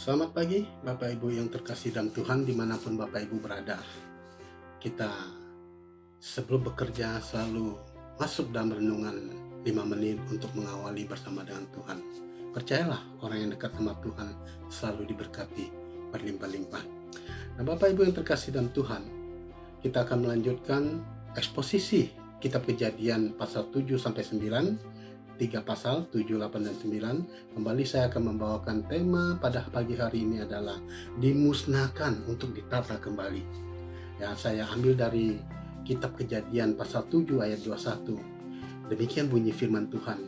Selamat pagi Bapak Ibu yang terkasih dalam Tuhan dimanapun Bapak Ibu berada. Kita sebelum bekerja selalu masuk dalam renungan 5 menit untuk mengawali bersama dengan Tuhan. Percayalah orang yang dekat sama Tuhan selalu diberkati berlimpah-limpah. Nah Bapak Ibu yang terkasih dalam Tuhan, kita akan melanjutkan eksposisi Kitab Kejadian pasal 7 sampai 9. 3 pasal 7, 8, dan 9. Kembali saya akan membawakan tema pada pagi hari ini adalah dimusnahkan untuk ditata kembali. Ya, saya ambil dari Kitab Kejadian pasal 7 ayat 21. Demikian bunyi firman Tuhan.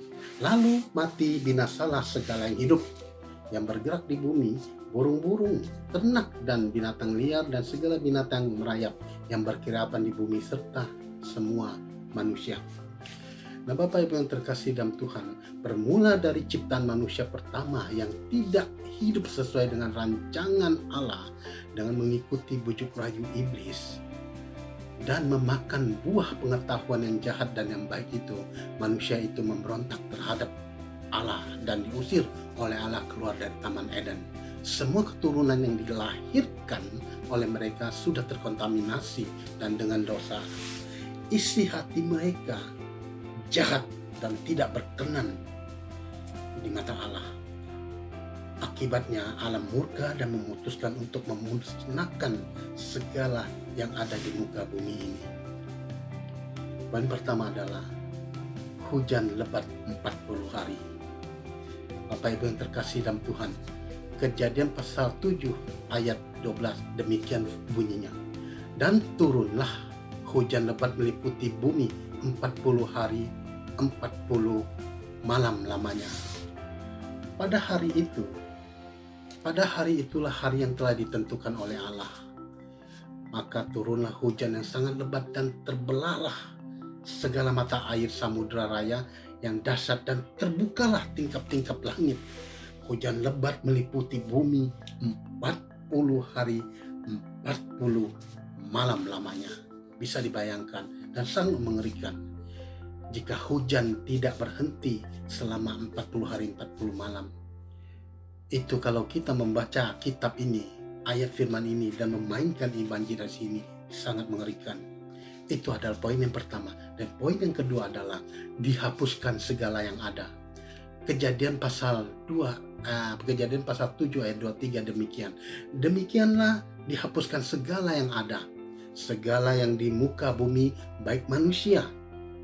Lalu mati binasalah segala yang hidup yang bergerak di bumi, burung-burung, ternak dan binatang liar dan segala binatang merayap yang berkeliaran di bumi serta semua manusia. Nah Bapak Ibu yang terkasih dalam Tuhan, bermula dari ciptaan manusia pertama yang tidak hidup sesuai dengan rancangan Allah dengan mengikuti bujuk rayu iblis dan memakan buah pengetahuan yang jahat dan yang baik itu, manusia itu memberontak terhadap Allah dan diusir oleh Allah keluar dari Taman Eden. Semua keturunan yang dilahirkan oleh mereka sudah terkontaminasi dan dengan dosa. Isi hati mereka jahat dan tidak berkenan di mata Allah. Akibatnya Allah murka dan memutuskan untuk memusnahkan segala yang ada di muka bumi ini. Poin pertama adalah hujan lebat 40 hari. Bapak Ibu yang terkasih dalam Tuhan, Kejadian pasal 7 ayat 12 demikian bunyinya. Dan turunlah hujan lebat meliputi bumi 40 hari 40 malam lamanya. Pada hari itulah hari yang telah ditentukan oleh Allah. Maka turunlah hujan yang sangat lebat dan terbelahlah segala mata air samudra raya yang dahsyat dan terbukalah tingkap-tingkap langit. Hujan lebat meliputi bumi 40 hari 40 malam lamanya. Bisa dibayangkan dan sangat mengerikan. Jika hujan tidak berhenti selama 40 hari 40 malam. Itu kalau kita membaca kitab ini, ayat firman ini dan memainkan imajinasi ini sangat mengerikan. Itu adalah poin yang pertama. Dan poin yang kedua adalah dihapuskan segala yang ada. Kejadian pasal 7 ayat 23 demikian. Demikianlah dihapuskan segala yang ada. Segala yang di muka bumi, baik manusia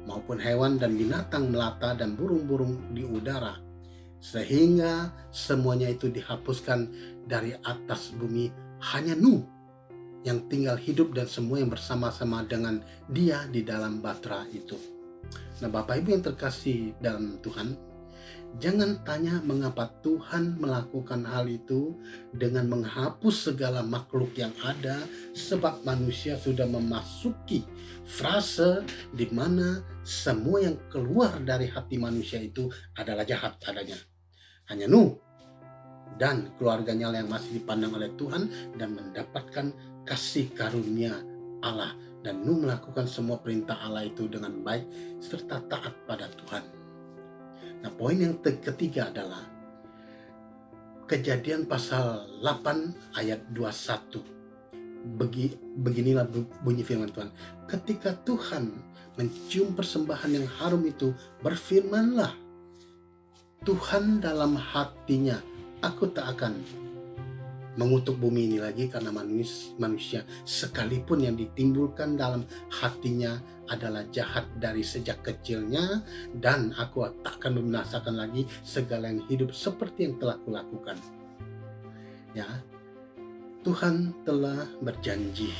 maupun hewan dan binatang melata dan burung-burung di udara, sehingga semuanya itu dihapuskan dari atas bumi, hanya Nuh yang tinggal hidup dan semua yang bersama-sama dengan dia di dalam bahtera itu. Nah Bapak Ibu yang terkasih dalam Tuhan, jangan tanya mengapa Tuhan melakukan hal itu dengan menghapus segala makhluk yang ada, sebab manusia sudah memasuki frase di mana semua yang keluar dari hati manusia itu adalah jahat adanya. Hanya Nuh dan keluarganya yang masih dipandang oleh Tuhan dan mendapatkan kasih karunia Allah. Dan Nuh melakukan semua perintah Allah itu dengan baik serta taat pada Tuhan. Nah poin yang ketiga adalah Kejadian pasal 8 ayat 21. Beginilah bunyi firman Tuhan. Ketika Tuhan mencium persembahan yang harum itu, berfirmanlah Tuhan dalam hatinya, aku tak akan mengutuk bumi ini lagi karena manusia sekalipun yang ditimbulkan dalam hatinya adalah jahat dari sejak kecilnya, dan aku tak akan membinasakan lagi segala yang hidup seperti yang telah kulakukan. Ya, Tuhan telah berjanji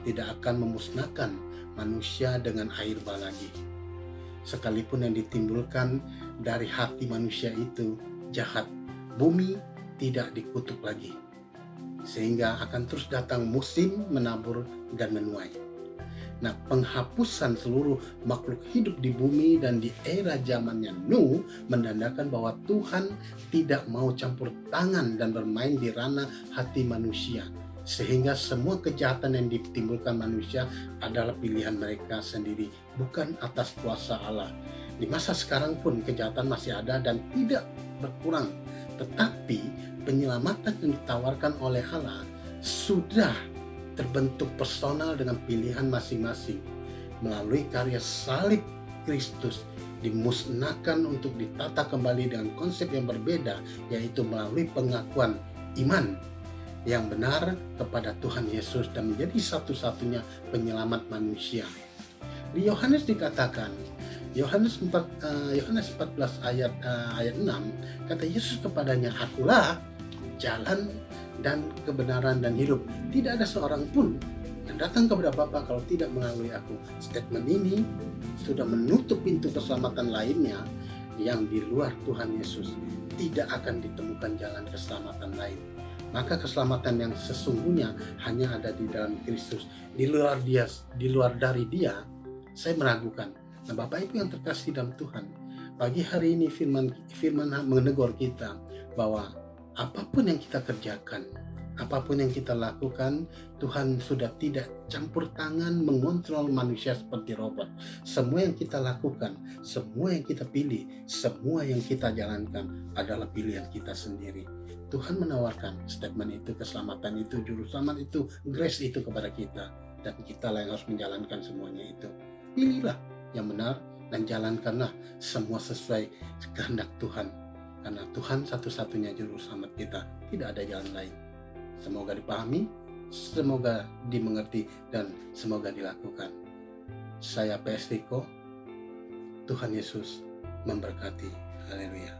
tidak akan memusnahkan manusia dengan air bah lagi. Sekalipun yang ditimbulkan dari hati manusia itu jahat, bumi tidak dikutuk lagi. Sehingga akan terus datang musim menabur dan menuai. Nah, penghapusan seluruh makhluk hidup di bumi dan di era zamannya Nuh menandakan bahwa Tuhan tidak mau campur tangan dan bermain di ranah hati manusia. Sehingga semua kejahatan yang ditimbulkan manusia adalah pilihan mereka sendiri, bukan atas kuasa Allah. Di masa sekarang pun kejahatan masih ada dan tidak berkurang. Tetapi penyelamatan yang ditawarkan oleh Allah sudah terbentuk personal dengan pilihan masing-masing. Melalui karya salib Kristus dimusnahkan untuk ditata kembali dengan konsep yang berbeda, yaitu melalui pengakuan iman yang benar kepada Tuhan Yesus dan menjadi satu-satunya penyelamat manusia. Di Yohanes dikatakan, Yohanes 14 ayat 6, kata Yesus kepadanya, "Akulah jalan dan kebenaran dan hidup. Tidak ada seorang pun yang datang kepada Bapa kalau tidak melalui aku." Statement ini sudah menutup pintu keselamatan lainnya yang di luar Tuhan Yesus. Tidak akan ditemukan jalan keselamatan lain. Maka keselamatan yang sesungguhnya hanya ada di dalam Kristus. Di luar dari Dia, saya meragukan. Nah, Bapak Ibu yang terkasih dalam Tuhan, pagi hari ini firman menegur kita bahwa apapun yang kita kerjakan, apapun yang kita lakukan, Tuhan sudah tidak campur tangan mengontrol manusia seperti robot. Semua yang kita lakukan, semua yang kita pilih, semua yang kita jalankan adalah pilihan kita sendiri. Tuhan menawarkan statement itu, keselamatan itu, juru selamat itu, grace itu kepada kita. Dan kita lah yang harus menjalankan semuanya itu. Pilihlah yang benar dan jalankanlah semua sesuai kehendak Tuhan. Karena Tuhan satu-satunya juru selamat kita, tidak ada jalan lain. Semoga dipahami, semoga dimengerti, dan semoga dilakukan. Saya PS Riko, Tuhan Yesus memberkati. Haleluya.